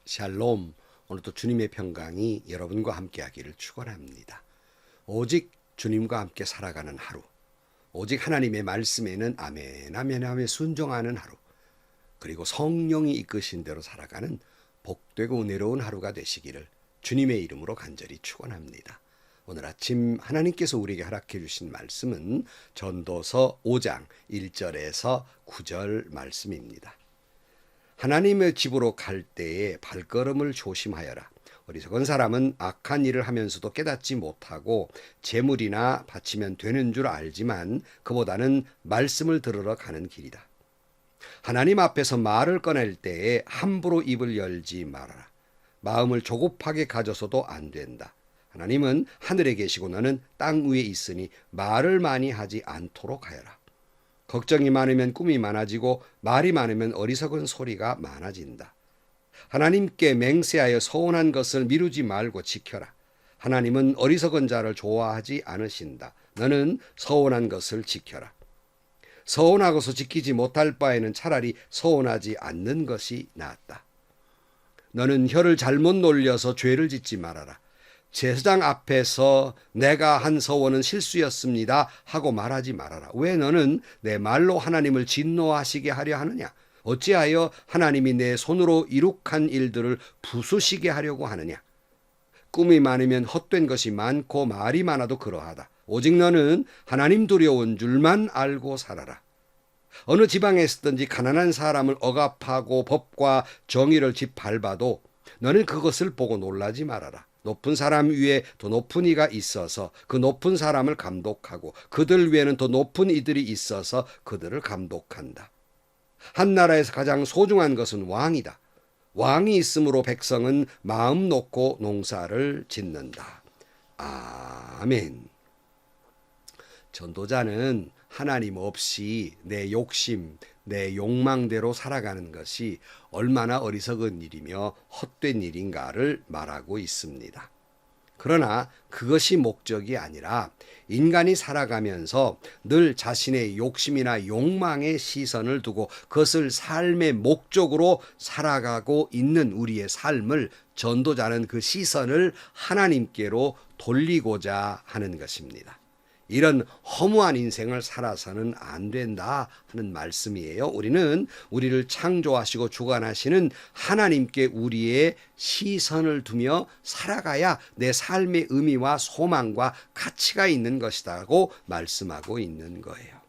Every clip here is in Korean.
샬롬. 오늘도 주님의 평강이 여러분과 함께 하기를 축원합니다. 오직 주님과 함께 살아가는 하루, 오직 하나님의 말씀에는 아멘 아멘 하며 순종하는 하루, 그리고 성령이 이끄신 대로 살아가는 복되고 은혜로운 하루가 되시기를 주님의 이름으로 간절히 축원합니다. 오늘 아침 하나님께서 우리에게 허락해 주신 말씀은 전도서 5장 1절에서 9절 말씀입니다. 하나님의 집으로 갈 때에 발걸음을 조심하여라. 어리석은 사람은 악한 일을 하면서도 깨닫지 못하고 재물이나 바치면 되는 줄 알지만 그보다는 말씀을 들으러 가는 길이다. 하나님 앞에서 말을 꺼낼 때에 함부로 입을 열지 말아라. 마음을 조급하게 가져서도 안 된다. 하나님은 하늘에 계시고 너는 땅 위에 있으니 말을 많이 하지 않도록 하여라. 걱정이 많으면 꿈이 많아지고 말이 많으면 어리석은 소리가 많아진다. 하나님께 맹세하여 서운한 것을 미루지 말고 지켜라. 하나님은 어리석은 자를 좋아하지 않으신다. 너는 서운한 것을 지켜라. 서운하고서 지키지 못할 바에는 차라리 서운하지 않는 것이 낫다. 너는 혀를 잘못 놀려서 죄를 짓지 말아라. 제사장 앞에서 내가 한 서원은 실수였습니다 하고 말하지 말아라. 왜 너는 내 말로 하나님을 진노하시게 하려 하느냐? 어찌하여 하나님이 내 손으로 이룩한 일들을 부수시게 하려고 하느냐? 꿈이 많으면 헛된 것이 많고 말이 많아도 그러하다. 오직 너는 하나님 두려운 줄만 알고 살아라. 어느 지방에 있든지 가난한 사람을 억압하고 법과 정의를 짓밟아도 너는 그것을 보고 놀라지 말아라. 높은 사람 위에 더 높은 이가 있어서 그 높은 사람을 감독하고 그들 위에는 더 높은 이들이 있어서 그들을 감독한다. 한 나라에서 가장 소중한 것은 왕이다. 왕이 있으므로 백성은 마음 놓고 농사를 짓는다. 아멘. 전도자는 하나님 없이 내 욕심, 내 욕망대로 살아가는 것이 얼마나 어리석은 일이며 헛된 일인가를 말하고 있습니다. 그러나 그것이 목적이 아니라 인간이 살아가면서 늘 자신의 욕심이나 욕망에 시선을 두고 그것을 삶의 목적으로 살아가고 있는 우리의 삶을 전도자는 그 시선을 하나님께로 돌리고자 하는 것입니다. 이런 허무한 인생을 살아서는 안 된다 하는 말씀이에요. 우리는 우리를 창조하시고 주관하시는 하나님께 우리의 시선을 두며 살아가야 내 삶의 의미와 소망과 가치가 있는 것이라고 말씀하고 있는 거예요.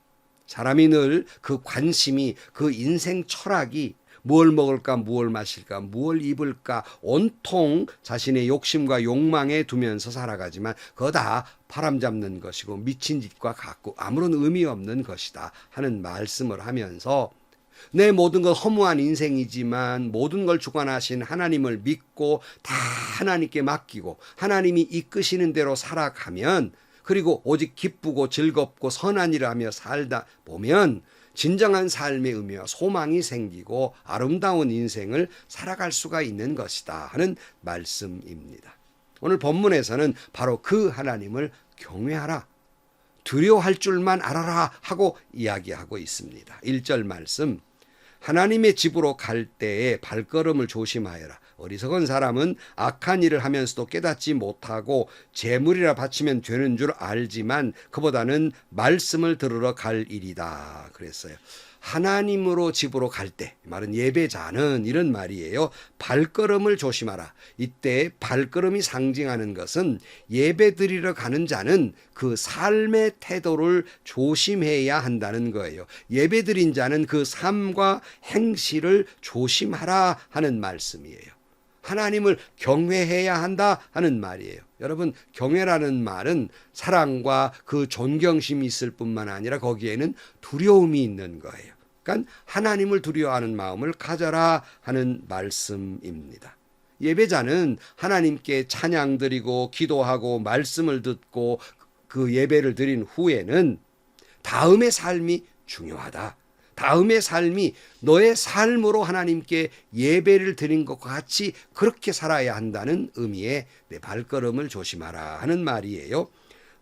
사람이 늘 그 관심이, 그 인생 철학이 무엇을 먹을까, 무엇을 마실까, 무엇을 입을까 온통 자신의 욕심과 욕망에 두면서 살아가지만 그거 다 바람 잡는 것이고 미친 짓과 같고 아무런 의미 없는 것이다 하는 말씀을 하면서 내 모든 것 허무한 인생이지만 모든 걸 주관하신 하나님을 믿고 다 하나님께 맡기고 하나님이 이끄시는 대로 살아가면, 그리고 오직 기쁘고 즐겁고 선한 일을 하며 살다 보면 진정한 삶의 의미와 소망이 생기고 아름다운 인생을 살아갈 수가 있는 것이다 하는 말씀입니다. 오늘 본문에서는 바로 그 하나님을 경외하라, 두려워할 줄만 알아라 하고 이야기하고 있습니다. 1절 말씀, 하나님의 집으로 갈 때에 발걸음을 조심하여라. 어리석은 사람은 악한 일을 하면서도 깨닫지 못하고 재물이라 바치면 되는 줄 알지만 그보다는 말씀을 들으러 갈 일이다 그랬어요. 하나님으로 집으로 갈 때, 말은 예배자는 이런 말이에요. 발걸음을 조심하라. 이때 발걸음이 상징하는 것은 예배드리러 가는 자는 그 삶의 태도를 조심해야 한다는 거예요. 예배드린 자는 그 삶과 행실을 조심하라 하는 말씀이에요. 하나님을 경외해야 한다 하는 말이에요. 여러분, 경외라는 말은 사랑과 그 존경심이 있을 뿐만 아니라 거기에는 두려움이 있는 거예요. 그러니까 하나님을 두려워하는 마음을 가져라 하는 말씀입니다. 예배자는 하나님께 찬양 드리고 기도하고 말씀을 듣고 그 예배를 드린 후에는 다음의 삶이 중요하다. 다음의 삶이 너의 삶으로 하나님께 예배를 드린 것과 같이 그렇게 살아야 한다는 의미의 내 발걸음을 조심하라 하는 말이에요.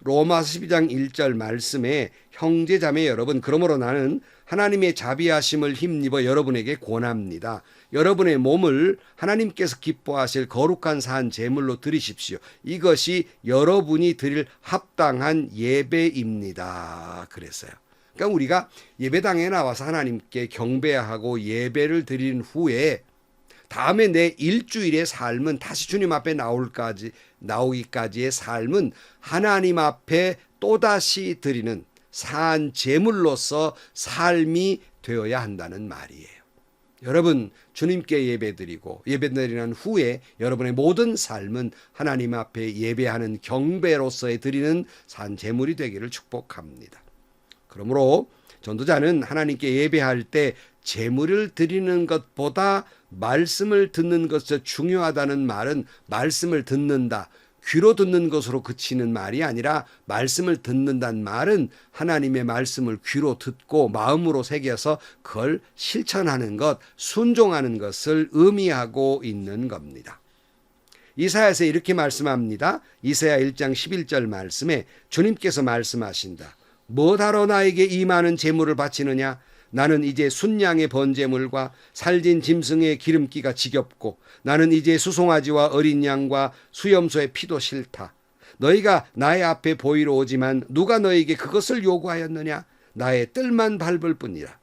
로마서 12장 1절 말씀에 형제자매 여러분, 그러므로 나는 하나님의 자비하심을 힘입어 여러분에게 권합니다. 여러분의 몸을 하나님께서 기뻐하실 거룩한 산 제물로 드리십시오. 이것이 여러분이 드릴 합당한 예배입니다. 그랬어요. 그러니까 우리가 예배당에 나와서 하나님께 경배하고 예배를 드린 후에 다음에 내 일주일의 삶은 다시 주님 앞에 나오기까지의 삶은 하나님 앞에 또다시 드리는 산 제물로서 삶이 되어야 한다는 말이에요. 여러분 주님께 예배드리고 예배드리는 후에 여러분의 모든 삶은 하나님 앞에 예배하는 경배로서의 드리는 산 제물이 되기를 축복합니다. 그러므로 전도자는 하나님께 예배할 때 제물을 드리는 것보다 말씀을 듣는 것이 중요하다는 말은 말씀을 듣는다, 귀로 듣는 것으로 그치는 말이 아니라 말씀을 듣는다는 말은 하나님의 말씀을 귀로 듣고 마음으로 새겨서 그걸 실천하는 것, 순종하는 것을 의미하고 있는 겁니다. 이사야서 이렇게 말씀합니다. 이사야 1장 11절 말씀에 주님께서 말씀하신다. 뭐하러 나에게 이 많은 제물을 바치느냐? 나는 이제 순양의 번제물과 살진 짐승의 기름기가 지겹고 나는 이제 수송아지와 어린 양과 수염소의 피도 싫다. 너희가 나의 앞에 보이러 오지만 누가 너에게 그것을 요구하였느냐? 나의 뜰만 밟을 뿐이라.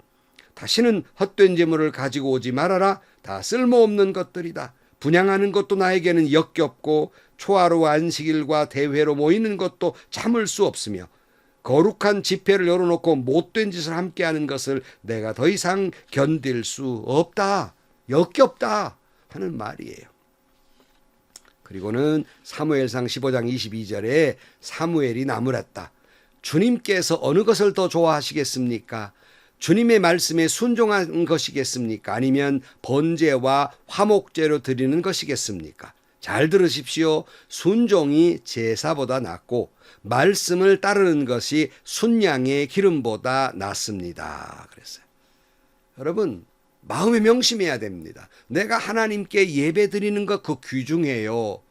다시는 헛된 제물을 가지고 오지 말아라. 다 쓸모없는 것들이다. 분향하는 것도 나에게는 역겹고 초하루 안식일과 대회로 모이는 것도 참을 수 없으며 거룩한 집회를 열어놓고 못된 짓을 함께하는 것을 내가 더 이상 견딜 수 없다. 역겹다 하는 말이에요. 그리고는 사무엘상 15장 22절에 사무엘이 나무랐다. 주님께서 어느 것을 더 좋아하시겠습니까? 주님의 말씀에 순종한 것이겠습니까? 아니면 번제와 화목제로 드리는 것이겠습니까? 잘 들으십시오. 순종이 제사보다 낫고 말씀을 따르는 것이 순양의 기름보다 낫습니다. 그랬어요. 여러분 마음에 명심해야 됩니다. 내가 하나님께 예배 드리는 것 그 귀중해요.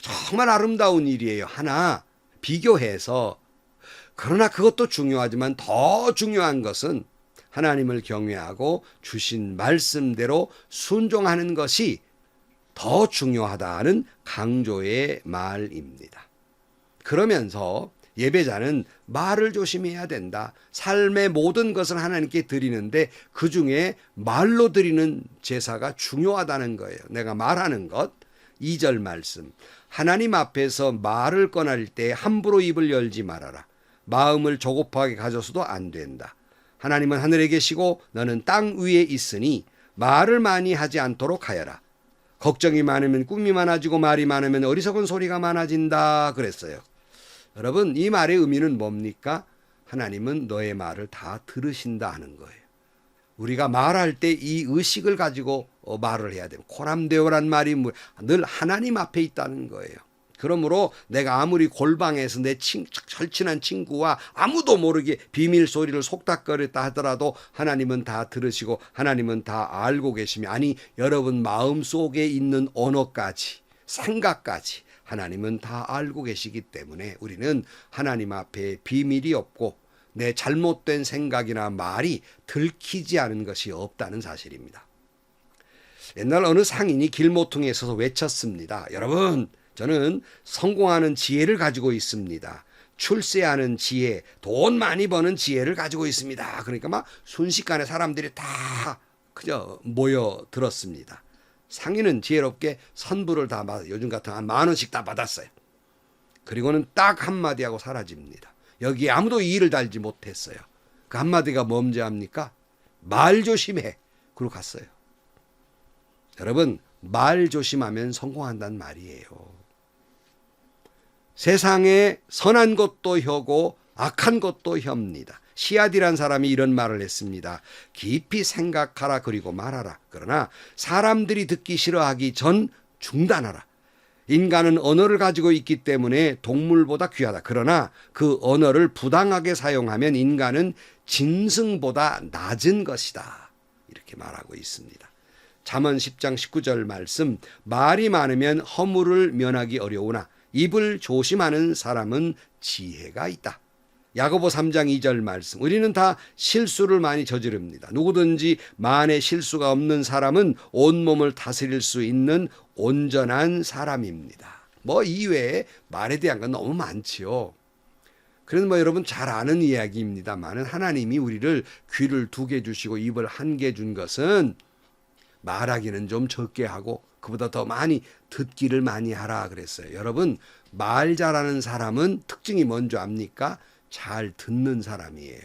정말 아름다운 일이에요. 하나 비교해서. 그러나 그것도 중요하지만 더 중요한 것은 하나님을 경외하고 주신 말씀대로 순종하는 것이 더 중요하다는 강조의 말입니다. 그러면서 예배자는 말을 조심해야 된다. 삶의 모든 것을 하나님께 드리는데 그중에 말로 드리는 제사가 중요하다는 거예요. 내가 말하는 것. 2절 말씀. 하나님 앞에서 말을 꺼낼 때 함부로 입을 열지 말아라. 마음을 조급하게 가져서도 안 된다. 하나님은 하늘에 계시고 너는 땅 위에 있으니 말을 많이 하지 않도록 하여라. 걱정이 많으면 꿈이 많아지고 말이 많으면 어리석은 소리가 많아진다 그랬어요. 여러분 이 말의 의미는 뭡니까? 하나님은 너의 말을 다 들으신다 하는 거예요. 우리가 말할 때 이 의식을 가지고 말을 해야 돼요. 코람데오란 말이 늘 하나님 앞에 있다는 거예요. 그러므로 내가 아무리 골방에서 내 절친한 친구와 아무도 모르게 비밀 소리를 속닥거렸다 하더라도 하나님은 다 들으시고 하나님은 다 알고 계시며 아니 여러분 마음속에 있는 언어까지 생각까지 하나님은 다 알고 계시기 때문에 우리는 하나님 앞에 비밀이 없고 내 잘못된 생각이나 말이 들키지 않은 것이 없다는 사실입니다. 옛날 어느 상인이 길모퉁이에 서서 외쳤습니다. 여러분 저는 성공하는 지혜를 가지고 있습니다. 출세하는 지혜, 돈 많이 버는 지혜를 가지고 있습니다. 그러니까 막 순식간에 사람들이 다 그저 모여들었습니다. 상인은 지혜롭게 선불을 다 받아 요즘 같은 한 10,000원씩 다 받았어요. 그리고는 딱 한마디 하고 사라집니다. 여기에 아무도 이의를 달지 못했어요. 그 한마디가 뭔지 압니까? 말 조심해. 그러고 갔어요. 여러분 말 조심하면 성공한다는 말이에요. 세상에 선한 것도 혀고 악한 것도 혀입니다. 시아디란 사람이 이런 말을 했습니다. 깊이 생각하라 그리고 말하라. 그러나 사람들이 듣기 싫어하기 전 중단하라. 인간은 언어를 가지고 있기 때문에 동물보다 귀하다. 그러나 그 언어를 부당하게 사용하면 인간은 짐승보다 낮은 것이다. 이렇게 말하고 있습니다. 잠언 10장 19절 말씀. 말이 많으면 허물을 면하기 어려우나 입을 조심하는 사람은 지혜가 있다. 야고보 3장 2절 말씀. 우리는 다 실수를 많이 저지릅니다. 누구든지 만에 실수가 없는 사람은 온몸을 다스릴 수 있는 온전한 사람입니다. 뭐 이외에 말에 대한 건 너무 많지요. 그래서 뭐 여러분 잘 아는 이야기입니다만은 하나님이 우리를 귀를 2개 주시고 입을 1개 준 것은 말하기는 좀 적게 하고 그보다 더 많이 듣기를 많이 하라 그랬어요. 여러분 말 잘하는 사람은 특징이 뭔지 압니까? 잘 듣는 사람이에요.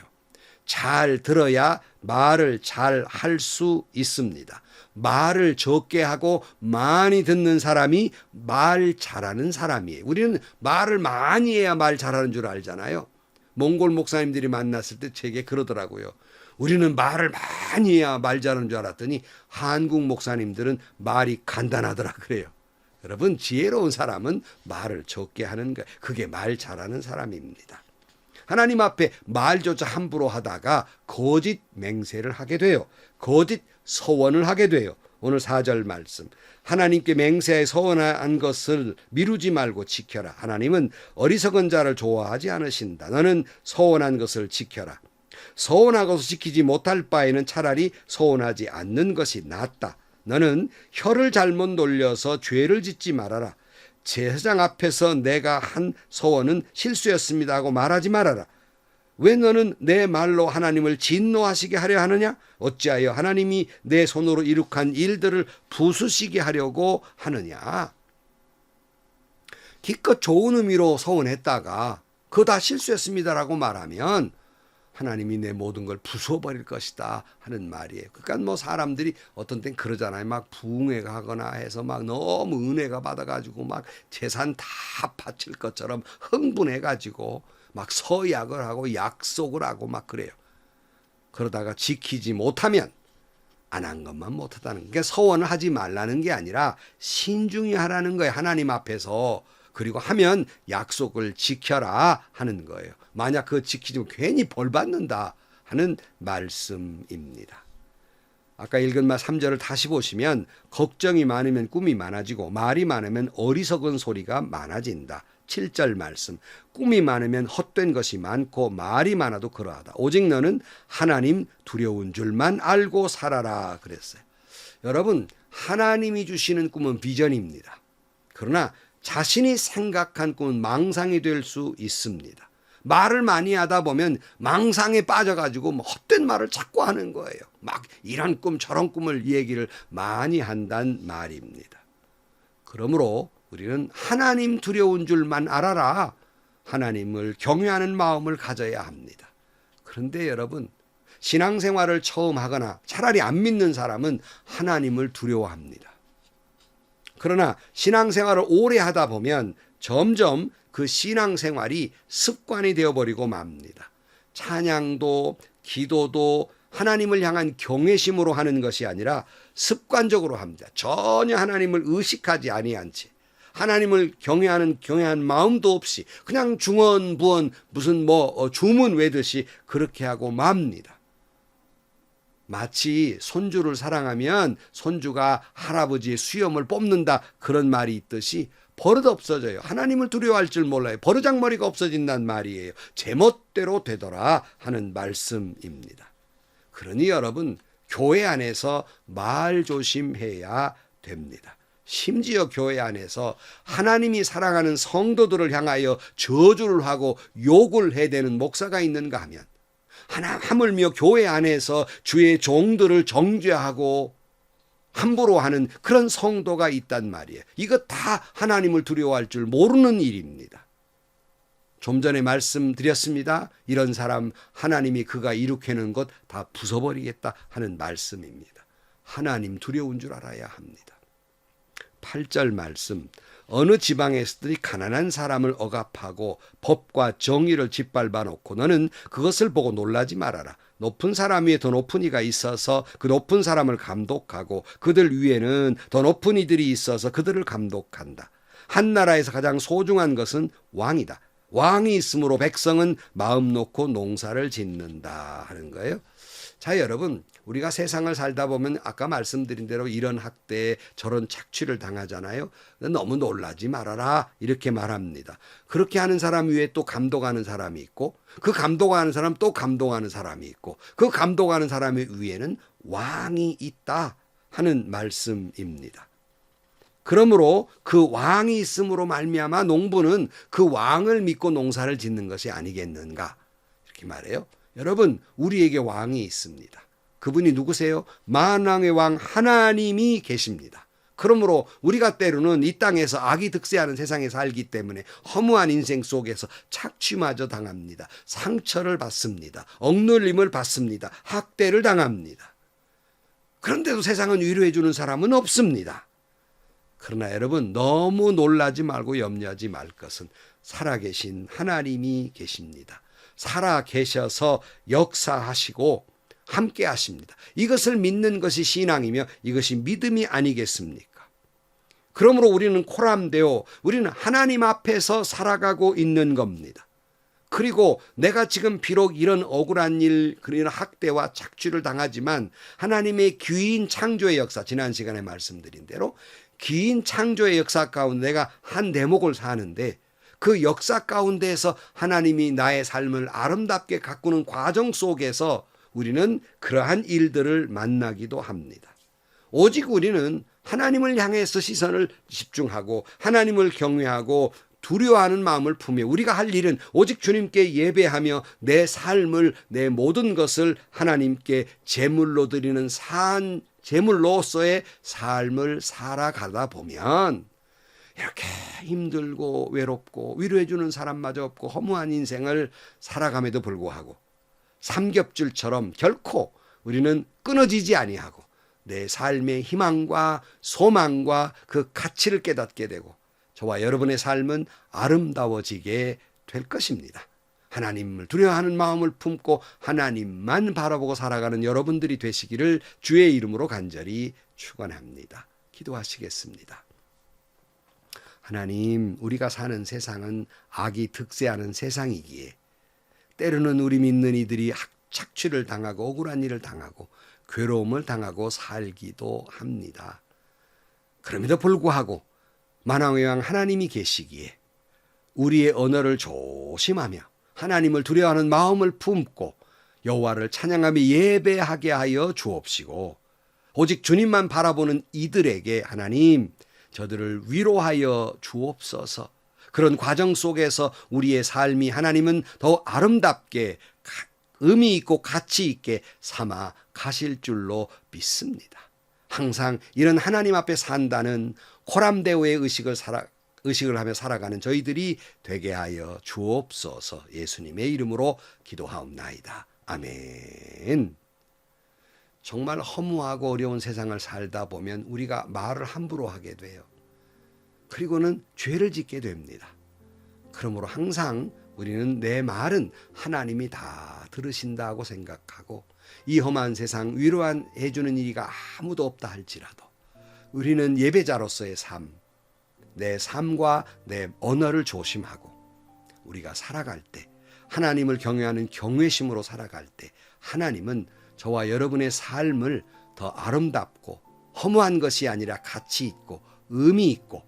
잘 들어야 말을 잘 할 수 있습니다. 말을 적게 하고 많이 듣는 사람이 말 잘하는 사람이에요. 우리는 말을 많이 해야 말 잘하는 줄 알잖아요. 몽골 목사님들이 만났을 때 제게 그러더라고요. 우리는 말을 많이 해야 말 잘하는 줄 알았더니 한국 목사님들은 말이 간단하더라 그래요. 여러분 지혜로운 사람은 말을 적게 하는 거예요. 그게 말 잘하는 사람입니다. 하나님 앞에 말조차 함부로 하다가 거짓 맹세를 하게 돼요. 거짓 서원을 하게 돼요. 오늘 4절 말씀. 하나님께 맹세에 서원한 것을 미루지 말고 지켜라. 하나님은 어리석은 자를 좋아하지 않으신다. 너는 서원한 것을 지켜라. 서원하고서 지키지 못할 바에는 차라리 서원하지 않는 것이 낫다. 너는 혀를 잘못 놀려서 죄를 짓지 말아라. 제사장 앞에서 내가 한 서원은 실수였습니다 하고 말하지 말아라. 왜 너는 내 말로 하나님을 진노하시게 하려 하느냐? 어찌하여 하나님이 내 손으로 이룩한 일들을 부수시게 하려고 하느냐? 기껏 좋은 의미로 서원했다가 그거 다 실수였습니다라고 말하면 하나님이 내 모든 걸 부숴버릴 것이다 하는 말이에요. 그러니까 뭐 사람들이 어떤 땐 그러잖아요. 막 부흥회가 하거나 해서 막 너무 은혜가 받아가지고 막 재산 다 바칠 것처럼 흥분해가지고 막 서약을 하고 약속을 하고 막 그래요. 그러다가 지키지 못하면 안 한 것만 못하다는 게 서원을 하지 말라는 게 아니라 신중히 하라는 거예요. 하나님 앞에서. 그리고 하면 약속을 지켜라 하는 거예요. 만약 그거 지키지면 괜히 벌 받는다 하는 말씀입니다. 아까 읽은 말 3절을 다시 보시면 걱정이 많으면 꿈이 많아지고 말이 많으면 어리석은 소리가 많아진다. 7절 말씀. 꿈이 많으면 헛된 것이 많고 말이 많아도 그러하다. 오직 너는 하나님 두려운 줄만 알고 살아라 그랬어요. 여러분 하나님이 주시는 꿈은 비전입니다. 그러나 자신이 생각한 꿈은 망상이 될 수 있습니다. 말을 많이 하다 보면 망상에 빠져가지고 뭐 헛된 말을 자꾸 하는 거예요. 막 이런 꿈 저런 꿈을 얘기를 많이 한단 말입니다. 그러므로 우리는 하나님 두려운 줄만 알아라. 하나님을 경외하는 마음을 가져야 합니다. 그런데 여러분 신앙생활을 처음 하거나 차라리 안 믿는 사람은 하나님을 두려워합니다. 그러나 신앙생활을 오래 하다 보면 점점 그 신앙생활이 습관이 되어버리고 맙니다. 찬양도 기도도 하나님을 향한 경외심으로 하는 것이 아니라 습관적으로 합니다. 전혀 하나님을 의식하지 아니한 채 하나님을 경외한 마음도 없이 그냥 중언부언 무슨 주문 외듯이 그렇게 하고 맙니다. 마치 손주를 사랑하면 손주가 할아버지의 수염을 뽑는다 그런 말이 있듯이 버릇 없어져요. 하나님을 두려워할 줄 몰라요. 버르장머리가 없어진단 말이에요. 제멋대로 되더라 하는 말씀입니다. 그러니 여러분 교회 안에서 말 조심해야 됩니다. 심지어 교회 안에서 하나님이 사랑하는 성도들을 향하여 저주를 하고 욕을 해대는 목사가 있는가 하면 하물며 교회 안에서 주의 종들을 정죄하고 함부로 하는 그런 성도가 있단 말이에요. 이거 다 하나님을 두려워할 줄 모르는 일입니다. 좀 전에 말씀드렸습니다. 이런 사람 하나님이 그가 이룩해놓은 것 다 부숴버리겠다 하는 말씀입니다. 하나님 두려운 줄 알아야 합니다. 8절 말씀. 어느 지방에서든지 가난한 사람을 억압하고 법과 정의를 짓밟아 놓고 너는 그것을 보고 놀라지 말아라. 높은 사람 위에 더 높은 이가 있어서 그 높은 사람을 감독하고 그들 위에는 더 높은 이들이 있어서 그들을 감독한다. 한 나라에서 가장 소중한 것은 왕이다. 왕이 있으므로 백성은 마음 놓고 농사를 짓는다 하는 거예요. 자 여러분 우리가 세상을 살다 보면 아까 말씀드린 대로 이런 학대에 저런 착취를 당하잖아요. 너무 놀라지 말아라 이렇게 말합니다. 그렇게 하는 사람 위에 또 감독하는 사람이 있고 그 감독하는 사람 또 감동하는 사람이 있고 그 감독하는 사람의 위에는 왕이 있다 하는 말씀입니다. 그러므로 그 왕이 있음으로 말미암아 농부는 그 왕을 믿고 농사를 짓는 것이 아니겠는가 이렇게 말해요. 여러분 우리에게 왕이 있습니다. 그분이 누구세요? 만왕의 왕 하나님이 계십니다. 그러므로 우리가 때로는 이 땅에서 악이 득세하는 세상에 살기 때문에 허무한 인생 속에서 착취마저 당합니다. 상처를 받습니다. 억눌림을 받습니다. 학대를 당합니다. 그런데도 세상은 위로해 주는 사람은 없습니다. 그러나 여러분 너무 놀라지 말고 염려하지 말 것은 살아계신 하나님이 계십니다. 살아계셔서 역사하시고 함께 하십니다. 이것을 믿는 것이 신앙이며 이것이 믿음이 아니겠습니까? 그러므로 우리는 코람되어 우리는 하나님 앞에서 살아가고 있는 겁니다. 그리고 내가 지금 비록 이런 억울한 일, 그런 학대와 착취를 당하지만 하나님의 귀인 창조의 역사, 지난 시간에 말씀드린 대로 귀인 창조의 역사 가운데 내가 한 대목을 사는데 그 역사 가운데에서 하나님이 나의 삶을 아름답게 가꾸는 과정 속에서 우리는 그러한 일들을 만나기도 합니다. 오직 우리는 하나님을 향해서 시선을 집중하고 하나님을 경외하고 두려워하는 마음을 품에 우리가 할 일은 오직 주님께 예배하며 내 삶을 내 모든 것을 하나님께 제물로 드리는 제물로서의 삶을 살아가다 보면 이렇게 힘들고 외롭고 위로해 주는 사람마저 없고 허무한 인생을 살아감에도 불구하고 삼겹줄처럼 결코 우리는 끊어지지 아니하고 내 삶의 희망과 소망과 그 가치를 깨닫게 되고 저와 여러분의 삶은 아름다워지게 될 것입니다. 하나님을 두려워하는 마음을 품고 하나님만 바라보고 살아가는 여러분들이 되시기를 주의 이름으로 간절히 축원합니다. 기도하시겠습니다. 하나님, 우리가 사는 세상은 악이 득세하는 세상이기에 때로는 우리 믿는 이들이 착취를 당하고 억울한 일을 당하고 괴로움을 당하고 살기도 합니다. 그럼에도 불구하고 만왕의 왕 하나님이 계시기에 우리의 언어를 조심하며 하나님을 두려워하는 마음을 품고 여호와를 찬양하며 예배하게 하여 주옵시고 오직 주님만 바라보는 이들에게 하나님 저들을 위로하여 주옵소서. 그런 과정 속에서 우리의 삶이 하나님은 더 아름답게 의미 있고 가치 있게 삼아 가실 줄로 믿습니다. 항상 이런 하나님 앞에 산다는 코람데오의 의식을 하며 살아가는 저희들이 되게 하여 주옵소서. 예수님의 이름으로 기도하옵나이다. 아멘. 정말 허무하고 어려운 세상을 살다 보면 우리가 말을 함부로 하게 돼요. 그리고는 죄를 짓게 됩니다. 그러므로 항상 우리는 내 말은 하나님이 다 들으신다고 생각하고 이 험한 세상 위로해 주는 이가 아무도 없다 할지라도 우리는 예배자로서의 삶, 내 삶과 내 언어를 조심하고 우리가 살아갈 때 하나님을 경외하는 경외심으로 살아갈 때 하나님은 저와 여러분의 삶을 더 아름답고 허무한 것이 아니라 가치 있고 의미 있고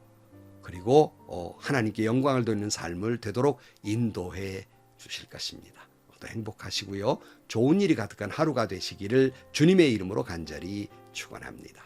그리고 하나님께 영광을 돌리는 삶을 되도록 인도해 주실 것입니다. 모두 행복하시고요. 좋은 일이 가득한 하루가 되시기를 주님의 이름으로 간절히 축원합니다.